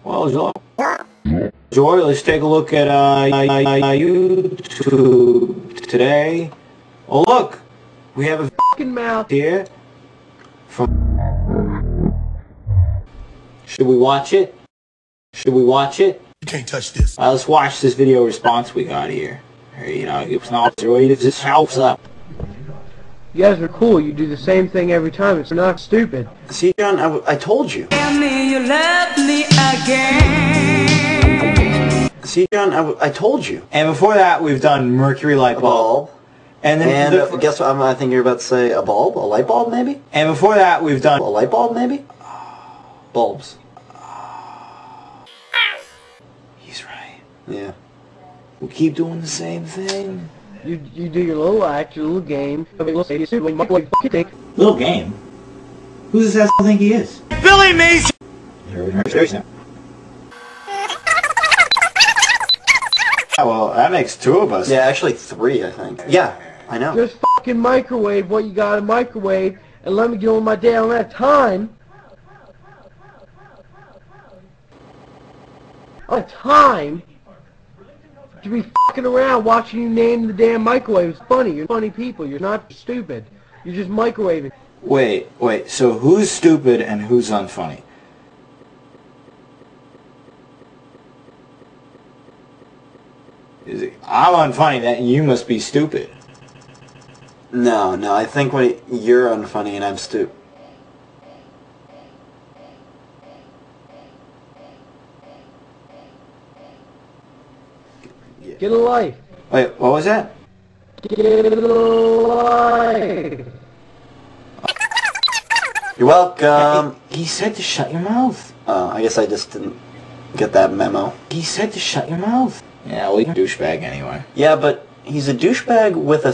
Well, Joy, let's take a look at YouTube today. Oh, look, we have a fucking mouth here. Should we watch it? Should we watch it? You can't touch this. Let's watch this video response we got here. You know, it was not this helps up. You guys are cool. You do the same thing every time. It's not stupid. See, John, I told you. Tell me you love me again. See, John, I told you. And before that, we've done mercury light bulb. And then guess what? I think you're about to say a bulb, a light bulb, maybe. And before that, we've done a light bulb, maybe. Bulbs. He's right. Yeah. We'll keep doing the same thing. You do your little act, your little game. Little game? Who does this asshole think he is? Billy Mason! Well, that makes two of us. Yeah, actually three, I think. Yeah, I know. Just fucking microwave what you got to microwave and let me get on my day. I don't have time. I don't have time to be fucking around watching you name the damn microwave. It's funny. You're funny people. You're not stupid. You're just microwaving. Wait, so who's stupid and who's unfunny? I'm unfunny, that you must be stupid. No, I think when you're unfunny and I'm stupid. Get a life. Wait, what was that? Get a life. You're welcome. He said to shut your mouth. I guess I just didn't get that memo. He said to shut your mouth. Yeah, well, you're a douchebag anyway. Yeah, but he's a douchebag with a...